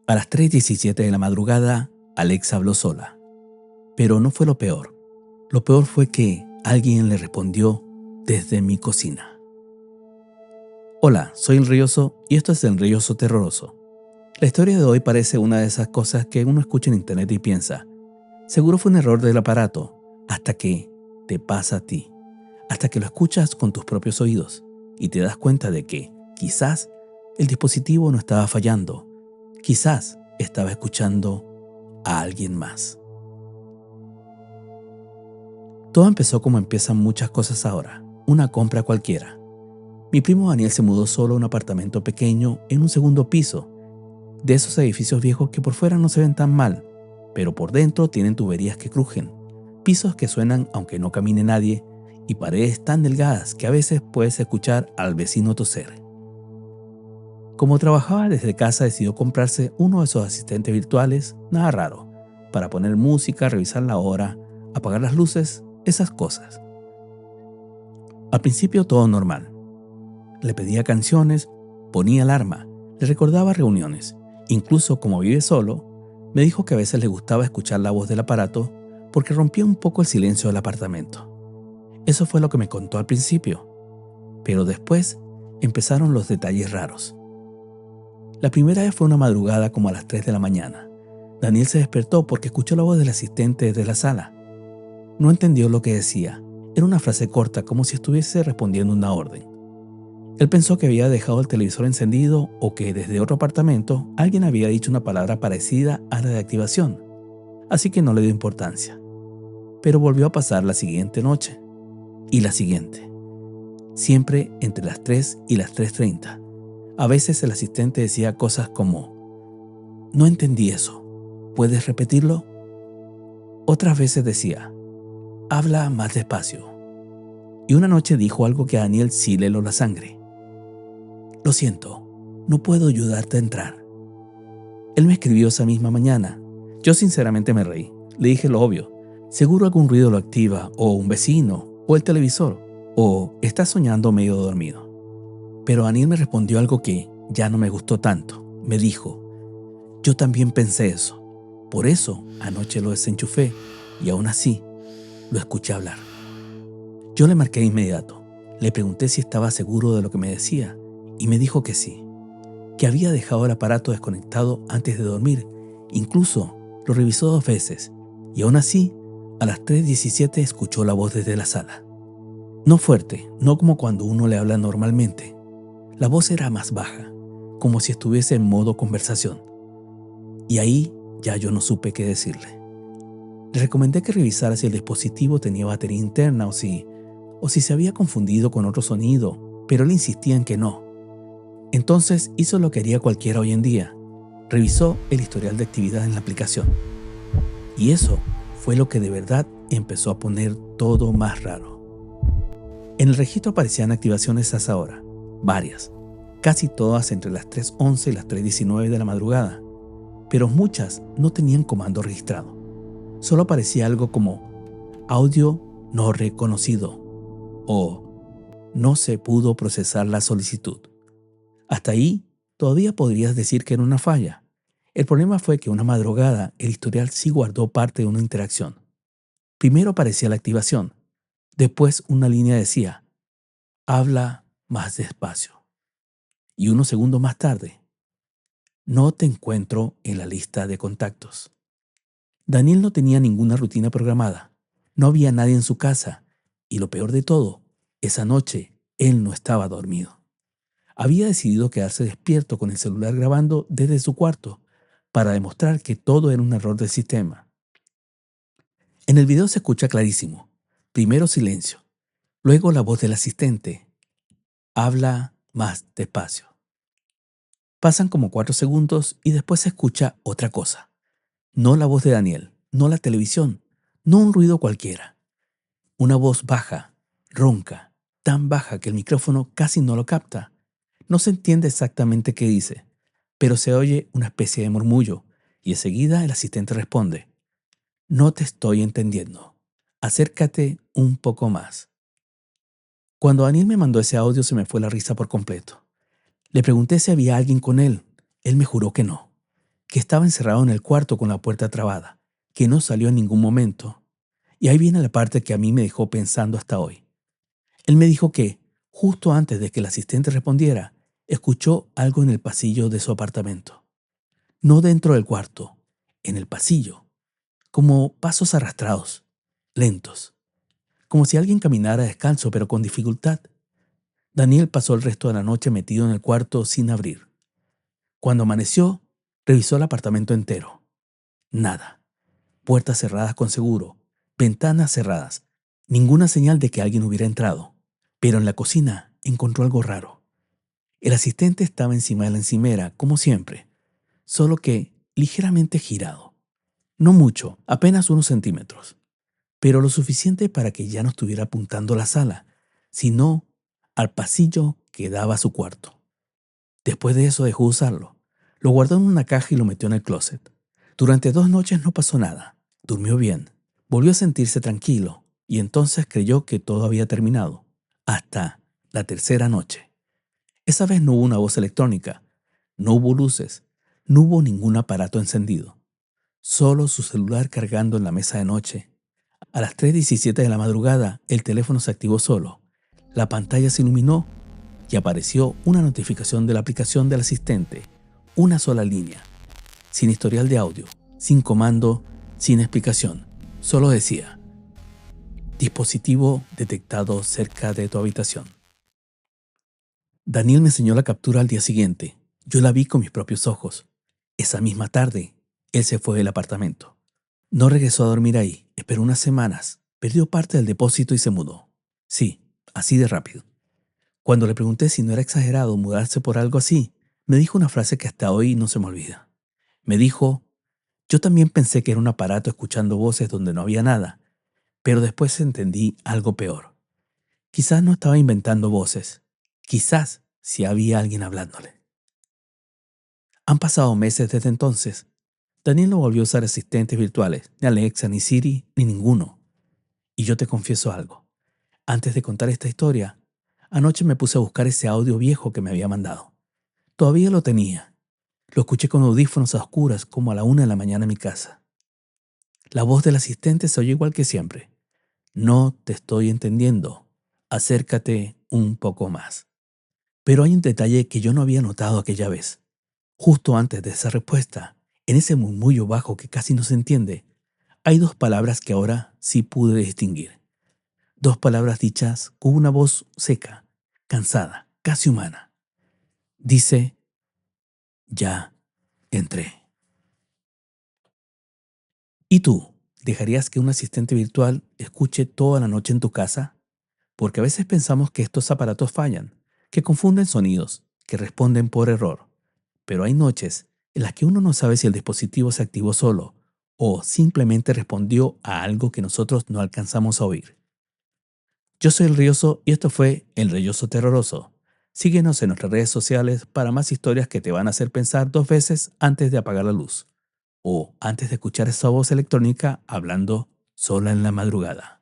A las 3:17 de la madrugada, Alexa habló sola. Pero no fue lo peor. Lo peor fue que alguien le respondió desde mi cocina. Hola, soy Enrioso y esto es Enrioso Terroroso. La historia de hoy parece una de esas cosas que uno escucha en internet y piensa, seguro fue un error del aparato, hasta que te pasa a ti, hasta que lo escuchas con tus propios oídos y te das cuenta de que, quizás, el dispositivo no estaba fallando, quizás estaba escuchando a alguien más. Todo empezó como empiezan muchas cosas ahora, una compra cualquiera. Mi primo Daniel se mudó solo a un apartamento pequeño en un segundo piso, de esos edificios viejos que por fuera no se ven tan mal, pero por dentro tienen tuberías que crujen, pisos que suenan aunque no camine nadie y paredes tan delgadas que a veces puedes escuchar al vecino toser. Como trabajaba desde casa, decidió comprarse uno de esos asistentes virtuales, nada raro, para poner música, revisar la hora, apagar las luces, esas cosas. Al principio todo normal. Le pedía canciones, ponía alarma, le recordaba reuniones. Incluso como vive solo, me dijo que a veces le gustaba escuchar la voz del aparato porque rompía un poco el silencio del apartamento. Eso fue lo que me contó al principio. Pero después empezaron los detalles raros. La primera vez fue una madrugada como a las 3 de la mañana. Daniel se despertó porque escuchó la voz del asistente desde la sala. No entendió lo que decía. Era una frase corta, como si estuviese respondiendo una orden. Él pensó que había dejado el televisor encendido o que desde otro apartamento alguien había dicho una palabra parecida a la de activación, así que no le dio importancia. Pero volvió a pasar la siguiente noche y la siguiente, siempre entre las 3 y las 3:30. A veces el asistente decía cosas como, no entendí eso, ¿puedes repetirlo? Otras veces decía, habla más despacio. Y una noche dijo algo que a Daniel sí le heló la sangre. Lo siento, no puedo ayudarte a entrar. Él me escribió esa misma mañana. Yo sinceramente me reí. Le dije lo obvio. Seguro algún ruido lo activa, o un vecino, o el televisor, o estás soñando medio dormido. Pero Daniel me respondió algo que ya no me gustó tanto. Me dijo, yo también pensé eso. Por eso anoche lo desenchufé y aún así lo escuché hablar. Yo le marqué de inmediato. Le pregunté si estaba seguro de lo que me decía y me dijo que sí, que había dejado el aparato desconectado antes de dormir. Incluso lo revisó 2 veces y aún así a las 3:17 escuchó la voz desde la sala. No fuerte, no como cuando uno le habla normalmente. La voz era más baja, como si estuviese en modo conversación. Y ahí ya yo no supe qué decirle. Le recomendé que revisara si el dispositivo tenía batería interna o si se había confundido con otro sonido, pero él insistía en que no. Entonces hizo lo que haría cualquiera hoy en día. Revisó el historial de actividad en la aplicación. Y eso fue lo que de verdad empezó a poner todo más raro. En el registro aparecían activaciones a esa hora, varias, casi todas entre las 3:11 y las 3:19 de la madrugada, pero muchas no tenían comando registrado. Solo aparecía algo como audio no reconocido o no se pudo procesar la solicitud. Hasta ahí todavía podrías decir que era una falla. El problema fue que una madrugada el historial sí guardó parte de una interacción. Primero aparecía la activación, después una línea decía, habla más despacio. Y unos segundos más tarde, no te encuentro en la lista de contactos. Daniel no tenía ninguna rutina programada, no había nadie en su casa y lo peor de todo, esa noche él no estaba dormido. Había decidido quedarse despierto con el celular grabando desde su cuarto para demostrar que todo era un error del sistema. En el video se escucha clarísimo. Primero silencio, luego la voz del asistente. Habla más despacio. Pasan como 4 segundos y después se escucha otra cosa. No la voz de Daniel, no la televisión, no un ruido cualquiera. Una voz baja, ronca, tan baja que el micrófono casi no lo capta. No se entiende exactamente qué dice, pero se oye una especie de murmullo y enseguida el asistente responde, no te estoy entendiendo. Acércate un poco más. Cuando Daniel me mandó ese audio se me fue la risa por completo. Le pregunté si había alguien con él. Él me juró que no, que estaba encerrado en el cuarto con la puerta trabada, que no salió en ningún momento. Y ahí viene la parte que a mí me dejó pensando hasta hoy. Él me dijo que, justo antes de que el asistente respondiera, escuchó algo en el pasillo de su apartamento. No dentro del cuarto, en el pasillo, como pasos arrastrados, lentos, como si alguien caminara descalzo pero con dificultad. Daniel pasó el resto de la noche metido en el cuarto sin abrir. Cuando amaneció, revisó el apartamento entero. Nada. Puertas cerradas con seguro, ventanas cerradas, ninguna señal de que alguien hubiera entrado. Pero en la cocina encontró algo raro. El asistente estaba encima de la encimera, como siempre, solo que ligeramente girado. No mucho, apenas unos centímetros, pero lo suficiente para que ya no estuviera apuntando a la sala, sino al pasillo que daba a su cuarto. Después de eso dejó de usarlo. Lo guardó en una caja y lo metió en el closet. Durante 2 noches no pasó nada. Durmió bien. Volvió a sentirse tranquilo y entonces creyó que todo había terminado. Hasta la tercera noche. Esa vez no hubo una voz electrónica, no hubo luces, no hubo ningún aparato encendido. Solo su celular cargando en la mesa de noche. A las 3:17 de la madrugada, el teléfono se activó solo. La pantalla se iluminó y apareció una notificación de la aplicación del asistente. Una sola línea, sin historial de audio, sin comando, sin explicación. Solo decía: dispositivo detectado cerca de tu habitación. Daniel me enseñó la captura al día siguiente. Yo la vi con mis propios ojos. Esa misma tarde, él se fue del apartamento. No regresó a dormir ahí, esperó unas semanas, perdió parte del depósito y se mudó. Sí, así de rápido. Cuando le pregunté si no era exagerado mudarse por algo así, me dijo una frase que hasta hoy no se me olvida. Me dijo: yo también pensé que era un aparato escuchando voces donde no había nada, pero después entendí algo peor. Quizás no estaba inventando voces. Quizás sí había alguien hablándole. Han pasado meses desde entonces. Daniel no volvió a usar asistentes virtuales, ni Alexa, ni Siri, ni ninguno. Y yo te confieso algo. Antes de contar esta historia, anoche me puse a buscar ese audio viejo que me había mandado. Todavía lo tenía. Lo escuché con audífonos a oscuras como a la 1 de la mañana en mi casa. La voz del asistente se oye igual que siempre. No te estoy entendiendo. Acércate un poco más. Pero hay un detalle que yo no había notado aquella vez. Justo antes de esa respuesta, en ese murmullo bajo que casi no se entiende, hay 2 palabras que ahora sí pude distinguir. 2 palabras dichas con una voz seca, cansada, casi humana. Dice: ya entré. ¿Y tú? ¿Dejarías que un asistente virtual escuche toda la noche en tu casa? Porque a veces pensamos que estos aparatos fallan, que confunden sonidos, que responden por error. Pero hay noches en las que uno no sabe si el dispositivo se activó solo o simplemente respondió a algo que nosotros no alcanzamos a oír. Yo soy el Rioso y esto fue El Reyoso Terroroso. Síguenos en nuestras redes sociales para más historias que te van a hacer pensar 2 veces antes de apagar la luz o antes de escuchar esa voz electrónica hablando sola en la madrugada.